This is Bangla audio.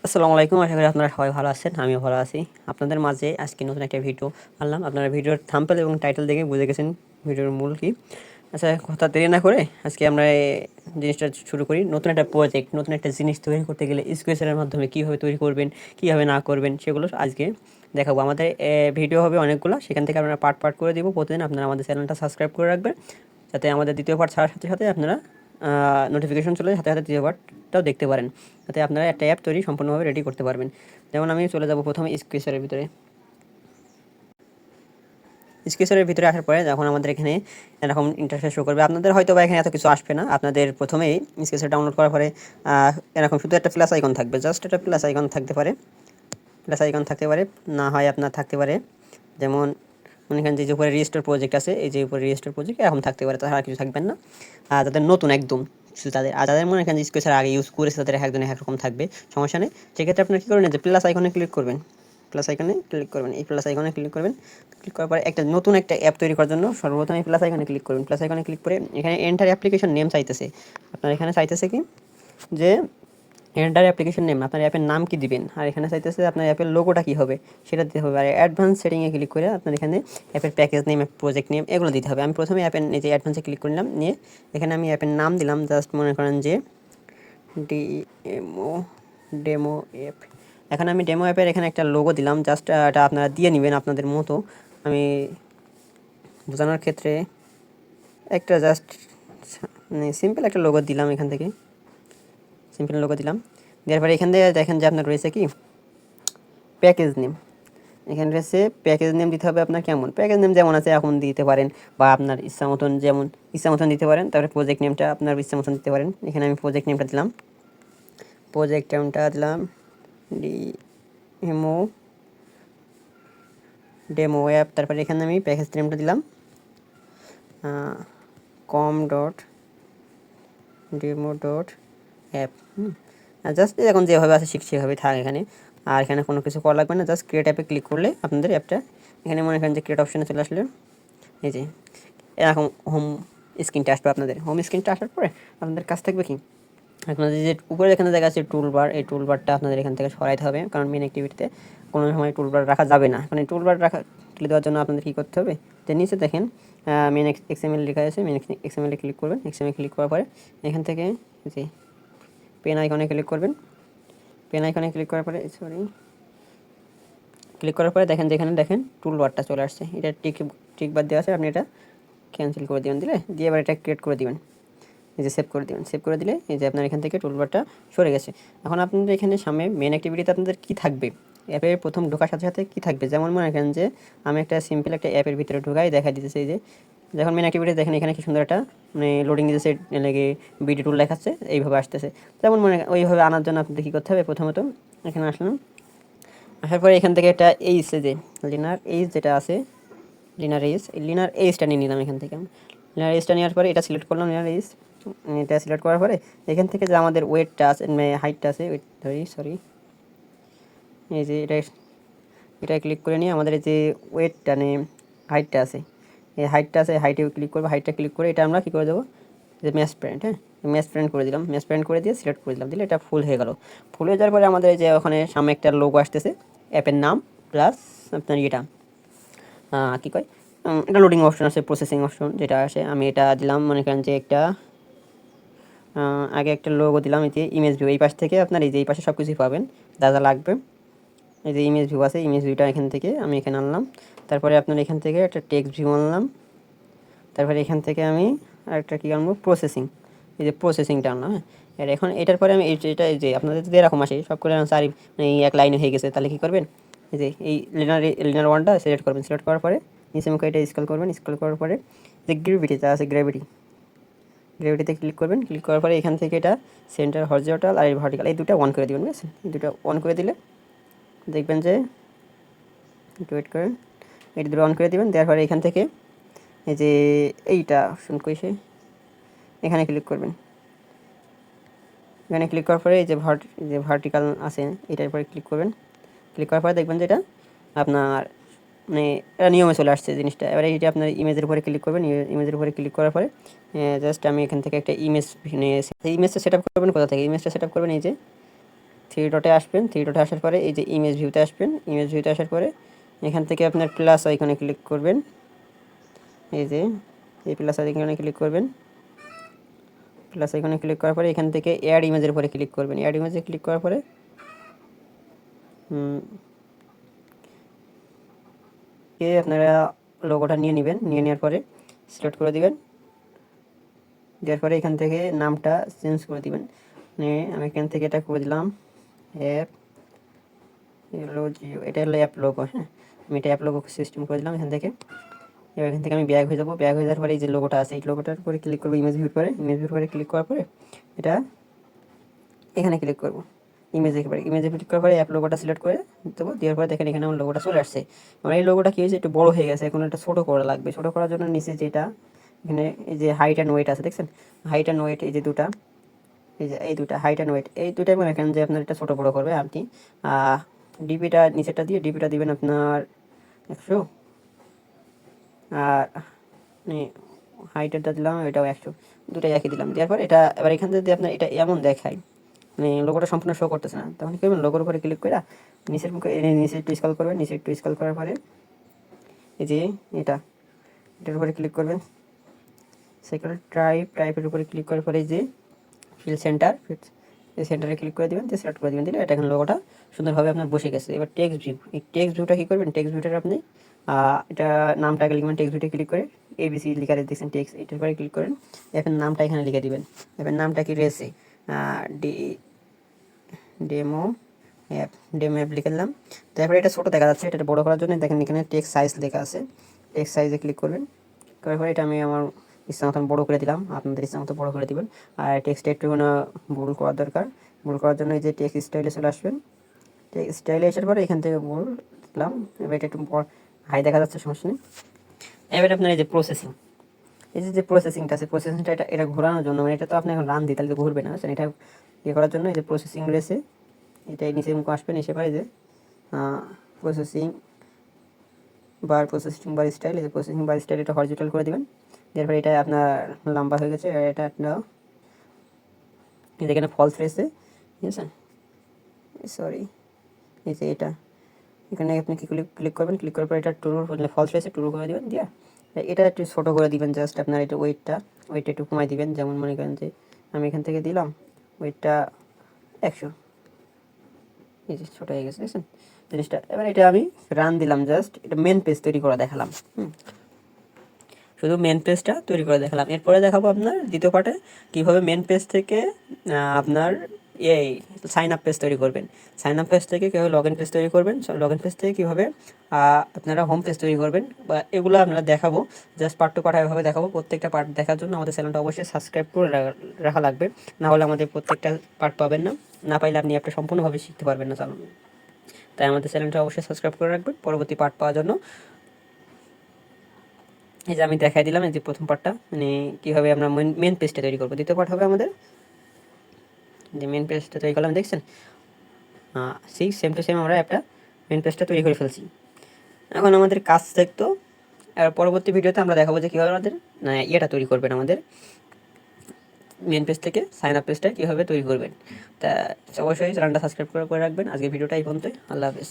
আসসালামু আলাইকুম। আশা করি আপনারা সবাই ভালো আছেন। আমিও ভালো আছি। আপনাদের মাঝে আজকে নতুন একটা ভিডিও আনলাম। আপনারা ভিডিওর থাম্বনেল এবং টাইটেল দেখে বুঝে গেছেন ভিডিওর মূল কি। আচ্ছা, কথা দেরি না করে আজকে আমরা এই জিনিসটা শুরু করি। নতুন একটা প্রজেক্ট, নতুন একটা জিনিস তৈরি করতে গেলে স্কেচের মাধ্যমে কীভাবে তৈরি করবেন, কীভাবে না করবেন সেগুলো আজকে দেখাবো। আমাদের ভিডিও হবে অনেকগুলো, সেখান থেকে আমরা পার্ট পার্ট করে দিব। প্রতিদিন আপনারা আমাদের চ্যানেলটা সাবস্ক্রাইব করে রাখবেন, যাতে আমাদের দ্বিতীয় পার্ট ছাড়ার সাথে সাথে আপনারা নোটিফিকেশন চলে সাথে সাথে দ্বিতীয় পার্টটাও দেখতে পারেন, যাতে আপনারা একটা অ্যাপ তৈরি সম্পূর্ণভাবে রেডি করতে পারবেন। যেমন আমি চলে যাব প্রথমে স্কেচারের ভিতরে। স্কেচারের ভিতরে আসার পরে যখন আমাদের এখানে এরকম ইন্টারফেস শো করবে, আপনাদের হয়তো বা এখানে এত কিছু আসবে না। আপনাদের প্রথমেই স্কেচার ডাউনলোড করার পরে এরকম শুধু একটা প্লাস আইকন থাকবে, জাস্ট একটা প্লাস আইকন থাকতে পারে, প্লাস আইকন থাকতে পারে, না হয় আপনার থাকতে পারে যেমন মনে করেন যে উপরে রেজিস্টার প্রজেক্ট আছে, এই যে উপরে রেজিস্টার প্রজেক্ট এরকম থাকতে পারে, তাছাড়া কিছু থাকবেন না। আর যাদের নতুন একদম শুধু তাদের, আর যাদের মনে করেন যে স্কেচার আগে ইউজ করেছে তাদের একজনের একরকম থাকবে, সমস্যা নেই। সেক্ষেত্রে আপনারা কী করবেন, যে প্লাস আইকনে ক্লিক করবেন, প্লাস আইকনে ক্লিক করবেন, এই প্লাস আইকনে ক্লিক করবেন। ক্লিক করার পরে একটা নতুন একটা অ্যাপ তৈরি করার জন্য সর্বপ্রথম এই প্লাস আইকনে ক্লিক করবেন। প্লাস আইকনে ক্লিক করে এখানে এন্টার অ্যাপ্লিকেশন নেম চাইতেছে, আপনার এখানে চাইতেছে কি যে এন্টার অ্যাপ্লিকেশন নেম, আপনার অ্যাপের নাম কি দিবেন, আর এখানে চাইতেছে আপনার অ্যাপের লোগোটা কী হবে সেটা দিতে হবে। আর অ্যাডভান্স সেটিংয়ে ক্লিক করে আপনার এখানে অ্যাপের প্যাকেজ নেম, প্রজেক্ট নেম এগুলো দিতে হবে। আমি প্রথমে অ্যাপের এই যে অ্যাডভান্সে ক্লিক করলাম, নিয়ে এখানে আমি অ্যাপের নাম দিলাম, জাস্ট মনে করেন যে ডিএমও, ডেমো অ্যাপ। এখন আমি ডেমো অ্যাপের এখানে একটা লোগো দিলাম, জাস্ট এটা আপনারা দিয়ে নেবেন আপনাদের মতো। আমি বোঝানোর ক্ষেত্রে একটা জাস্ট মানে সিম্পল একটা লোগো দিলাম, এখান থেকে সিম্পল লোগো দিলাম। দেওয়ার পরে এখান থেকে দেখেন যে আপনার রয়েছে কি প্যাকেজ নেম, এখানে রয়েছে প্যাকেজ নেম দিতে হবে আপনার। কেমন প্যাকেজ নেম যেমন আছে এখন দিতে পারেন, বা আপনার ইচ্ছা মতন যেমন ইচ্ছা মতন দিতে পারেন। তারপরে প্রজেক্ট নেমটা আপনার ইচ্ছা মতন দিতে পারেন। এখানে আমি প্রজেক্ট নেমটা দিলাম, প্রজেক্ট নেমটা দিলাম ডেমো, ডেমো অ্যাপ। তারপরে এখানে আমি প্যাকেজ নেমটা দিলাম com dot demo dot app. Just এখন যেভাবে আছে ঠিক সেভাবে থাক এখানে, আর এখানে কোনো কিছু করা লাগবে না। জাস্ট ক্রিয়েট অ্যাপে ক্লিক করলে আপনাদের অ্যাপটা এখানে মনে করেন যে ক্রিয়েট অপশানে চলে আসলে এই যে এরকম হোম স্ক্রিনটা আসবে। আপনাদের হোম স্ক্রিনটা আসার পরে আপনাদের কাজ থাকবে কি, আপনাদের যে উপরে এখানে দেখা যাচ্ছে টুলবার, এই টুলবারটা আপনাদের এখান থেকে সরাইতে হবে, কারণ মেন অ্যাক্টিভিটিতে কোনো সময় টুলবার রাখা যাবে না। মানে টুলবার রাখা তুলে দেওয়ার জন্য আপনাদের কী করতে হবে, যে নিচে দেখেন মেন এক্সএমএল লেখা আছে, মেন এক্সএমএলে ক্লিক করবেন। এক্সএমএল ক্লিক করার পরে এখান থেকে যে পেন আইকনে ক্লিক করবেন। পেন আইকনে ক্লিক করার পরে ক্লিক করার পরে দেখেন যেখানে দেখেন টুলবারটা চলে আসছে, এটা টিকবার দেওয়া আছে, আপনি এটা ক্যান্সেল করে দেবেন। দিয়ে এবার এটা ক্রিয়েট করে দেবেন, এই যে সেভ করে দেবেন। সেভ করে দিলে এই যে আপনার এখান থেকে টুলবারটা সরে গেছে। এখন আপনাদের এখানে সামনে মেন অ্যাক্টিভিটিতে আপনাদের কী থাকবে, অ্যাপের প্রথম ঢোকার সাথে সাথে কী থাকবে, যেমন মনে করেন যে আমি একটা সিম্পল একটা অ্যাপের ভিতরে ঢোকাই দেখা দিতেছে। এই যে যখন মেন অ্যাক্টিভিটি দেখেন এখানে কি সুন্দর একটা মানে লোডিং দিতেছে, লেগে বিডি টুল দেখাচ্ছে, এইভাবে আসতেছে। যেমন মনে ওইভাবে আনার জন্য আপনাদের কী করতে হবে, প্রথমত এখানে আসলাম, আসার পরে এখান থেকে একটা এইচ, যে লিনার এইচ যেটা আছে, লিনার এইচ, এই লিনার এইচটা নিয়ে নিলাম এখান থেকে। লিনার এইচটা নেওয়ার পরে এটা সিলেক্ট করলাম, লিনার এইচ এটা সিলেক্ট করার পরে এখান থেকে যে আমাদের ওয়েটটা আছে, মানে হাইটটা আছে, সরি এই যে এটা ক্লিক করে নিয়ে আমাদের যে ওয়েটটা মানে হাইটটা আছে, এই হাইটটা আছে, হাইটে ক্লিক করবো। হাইটটা ক্লিক করে এটা আমরা কী করে দেবো, যে ম্যাচ প্রিন্ট, হ্যাঁ ম্যাচ প্রিন্ট করে দিলাম। ম্যাচ প্রিন্ট করে দিয়ে সিলেক্ট করে দিলাম, দিলে এটা ফুল হয়ে গেল। ফুল হয়ে যাওয়ার পরে আমাদের যে ওখানে সামনে একটা লোগো আসতেছে, অ্যাপের নাম প্লাস আপনার এটা কী কয়, এটা লোডিং অপশন আছে, প্রসেসিং অপশন যেটা আসে, আমি এটা দিলাম। মনে করেন যে একটা আগে একটা লোগো দিলাম, এই যে ইমেজ ভিউ, এই পাশ থেকে আপনার এই যে এই পাশে সব কিছুই পাবেন যা যা লাগবে। এই যে ইমেজ ভিউ আছে, ইমেজ ভিউটা এখান থেকে আমি এখানে আনলাম। তারপরে আপনার এখান থেকে একটা টেক্সট ভিউ আনলাম। তারপরে এখান থেকে আমি আরেকটা কী আনবো, প্রসেসিং, এই যে প্রসেসিংটা আনলাম। হ্যাঁ, আর এখন এটার পরে আমি এটা এই যে আপনাদের যদি এরকম আসে সব করে চারি মানে এক লাইনে হয়ে গেছে, তাহলে কী করবেন, এই যে এই লিনার ওয়ানটা সিলেক্ট করবেন। সিলেক্ট করার পরে নিচে মুখে এটা স্ক্রল করবেন। স্ক্রল করার পরে যে গ্রেভিটিটা আছে, গ্রেভিটিতে ক্লিক করবেন। ক্লিক করার পরে এখান থেকে এটা সেন্টার হরিজন্টাল আর ভার্টিক্যাল এই দুটো অন করে দেবেন, ঠিক আছে। এই দুটো অন করে দিলে দেখবেন যে ওয়েট করেন, এটা দুটো অন করে দেবেন। দেওয়ার পরে এখান থেকে এই যে এইটা অপশন কইছে, এখানে ক্লিক করবেন। এখানে ক্লিক করার পরে এই যে ভার্টিক্যাল আছে এটার উপরে ক্লিক করবেন। ক্লিক করার পরে দেখবেন যে এটা আপনার মানে এটা নিয়মে চলে আসছে জিনিসটা। এবারে এইটা আপনার ইমেজের উপরে ক্লিক করবেন। ইমেজের উপরে ক্লিক করার পরে জাস্ট আমি এখান থেকে একটা ইমেজ নিয়ে ইমেজটা সেট আপ করবেন। কোথা থেকে ইমেজটা সেট আপ করবেন, এই যে থ্রি ডটে আসবেন, থ্রি ডটে আসার পরে এই যে ইমেজ ভিউতে আসবেন, ইমেজ ভিউতে আসার পরে এখান থেকে আপনার প্লাস আইকনে ক্লিক করবেন, এই যে এই প্লাস আইকনে ক্লিক করবেন, প্লাস আইকনে ক্লিক করার পরে এখান থেকে অ্যাড ইমেজের উপরে ক্লিক করবেন, অ্যাড ইমেজে ক্লিক করার পরে আপনারা লোগোটা নিয়ে নেবেন, নিয়ে নেওয়ার পরে সিলেক্ট করে দিবেন, দেওয়ার পরে এখান থেকে নামটা চেঞ্জ করে দিবেন, মানে আমি এখান থেকে এটা করে দিলাম অ্যাপ জিও, এটা হলো অ্যাপ লোগো। হ্যাঁ, আমি এটা অ্যাপ লোগো সিস্টেম করে দিলাম এখান থেকে। এবার এখান থেকে আমি ব্যাক হয়ে যাবো, ব্যাক হয়ে যাওয়ার পরে এই যে লোগোটা আছে এই লোগোটার উপরে ক্লিক করবো, ইমেজ ভিউর পরে, ইমেজ ভিউর পরে ক্লিক করার পরে এটা এখানে ক্লিক করবো, ইমেজে ক্লিক করার পরে অ্যাপ লোগোটা সিলেক্ট করে দেবো, দেওয়ার পরে দেখেন এখানে আমার লোগোটা চলে আসছে। আমার এই লোগোটা কী হয়েছে, একটু বড় হয়ে গেছে, এখন এটা ছোটো করা লাগবে। ছোটো করার জন্য নিচে যেটা এখানে এই যে হাইট অ্যান্ড ওয়েট আছে দেখছেন, হাইট অ্যান্ড ওয়েট এই যে দুটা, এই যে এই দুটা হাইট অ্যান্ড ওয়েট, এই দুটাই মনে করেন যে আপনার এটা ছোটো বড়ো করবে। আপনি ডিপিটা নিচেরটা দিয়ে ডিপিটা দিবেন আপনার 100, আর হাইটেরটা দিলাম এটাও 100, দুটাই একই দিলাম। দেওয়ার পর এটা এবার এখান থেকে আপনার এটা এমন দেখায়, মানে লোগোটা সম্পূর্ণ শো করতেছে না, তখন কী করবেন, লোগোর উপরে ক্লিক করে নিচের মুখে নিচে একটু স্ক্রল করবেন, নিচে একটু স্ক্রল করার পরে এই যে এটার উপরে ক্লিক করবেন, সেকেন্ড টাইপের উপরে ক্লিক করার পরে এই যে ফিল সেন্টার, এই সেন্টারে ক্লিক করে দেবেন, দিয়ে সিলেক্ট করে দেবেন, দিলে এটা এখন লোগোটা সুন্দরভাবে আপনার বসে গেছে। এবার টেক্সট ভিউ, এই টেক্সট ভিউটা কী করবেন, টেক্সট ভিউটার আপনি এটা নামটাকে লিখবেন, টেক্সট ভিউতে ক্লিক করে এবিসি লিখা দেখছেন টেক্সট, এটার পরে ক্লিক করেন, এখন নামটা এখানে লিখে দিবেন। এবার নামটা কি রয়েছে ডেমো অ্যাপ, ডেমো অ্যাপ লিখলাম। তারপরে এটা ছোটো দেখা যাচ্ছে, এটা বড়ো করার জন্য দেখেন এখানে টেক্সট সাইজ লেখা আছে, টেক্সট সাইজে ক্লিক করবেন, করার পরে এটা আমি আমার ইচ্ছা মতন বড়ো করে দিলাম, আপনাদের ইচ্ছা মতো বড়ো করে দিবেন। আর টেক্সটটা একটু ভুল করার দরকার, ভুল করার জন্য এই যে টেক্সট স্টাইলে চলে আসবেন, টেক্সট স্টাইলে আসার পরে এখান থেকে ভুল দিলাম, এবার এটা একটু হাই দেখা যাচ্ছে, সমস্যা নেই। এবার আপনার এই যে প্রসেসিং, এই যে প্রসেসিংটা আছে, প্রসেসিংটা এটা ঘোরানোর জন্য, মানে এটা তো আপনি এখন রান দিই তাহলে তো ঘুরবে না, এটা ইয়ে করার জন্য এই যে প্রসেসিং রয়েছে, এটাই নিচে মুখ আসবেন, এসে পারে যে প্রসেসিং বার স্টাইল, এই যে প্রসেসিং বার স্টাইল এটা হরিজন্টাল করে দিবেন। এরপরে এটা আপনার লম্বা হয়ে গেছে, এটা আপনার এখানে ফলস রয়েছে, ঠিক আছে, সরি এই যে এটা এখানে আপনি ক্লিক করবেন, ক্লিক করার পর এটা টুরু ফলস রয়েছে, টুরু করে দেবেন, দিয়া এটা একটু ছোটো করে দিবেন, জাস্ট আপনার এটা ওয়েটটা একটু কমাই দিবেন, যেমন মনে করেন যে আমি এখান থেকে দিলাম ওয়েটটা 100, এই যে ছোটো হয়ে গেছে দেখছেন জিনিসটা। এবার এটা আমি রান দিলাম, জাস্ট এটা মেন পেজ তৈরি করে দেখালাম, শুধু মেন পেজটা তৈরি করে দেখালাম। এরপরে দেখাবো আপনার দ্বিতীয় পার্টে কীভাবে মেন পেজ থেকে আপনার এই সাইন আপ পেজ তৈরি করবেন, সাইন আপ পেজ থেকে কীভাবে লগ ইন পেজ তৈরি করবেন, লগ ইন পেজ থেকে কীভাবে আপনারা হোম পেজ তৈরি করবেন, বা এগুলো আমরা দেখাবো, জাস্ট পার্ট টু পার্ট এভাবে দেখাবো। প্রত্যেকটা পার্ট দেখার জন্য আমাদের চ্যানেলটা অবশ্যই সাবস্ক্রাইব করে রাখা লাগবে, না হলে আমাদের প্রত্যেকটা পার্ট পাবেন না, না পাইলে আপনি একটা সম্পূর্ণভাবে শিখতে পারবেন না চালানো। তাই আমাদের চ্যানেলটা অবশ্যই সাবস্ক্রাইব করে রাখবেন পরবর্তী পার্ট পাওয়ার জন্য। এই যে আমি দেখাই দিলাম এই যে প্রথম পার্টটা, মানে কীভাবে আমরা মেন পেজটা তৈরি করবো। দ্বিতীয় পার্ট হবে আমাদের যে মেন পেজটা তৈরি করলাম, দেখছেন সেম টু সেম আমরা একটা মেন পেজটা তৈরি করে ফেলছি। এখন আমাদের কাজ দেখতো, আর পরবর্তী ভিডিওতে আমরা দেখাবো যে কীভাবে আমাদের ইয়েটা তৈরি করবেন, আমাদের মেন পেজ থেকে সাইন আপ পেজটা কীভাবে তৈরি করবেন। তা অবশ্যই চ্যানেলটা সাবস্ক্রাইব করে রাখবেন। আজকে ভিডিওটা এই পর্যন্তই, আল্লাহ হাফেজ।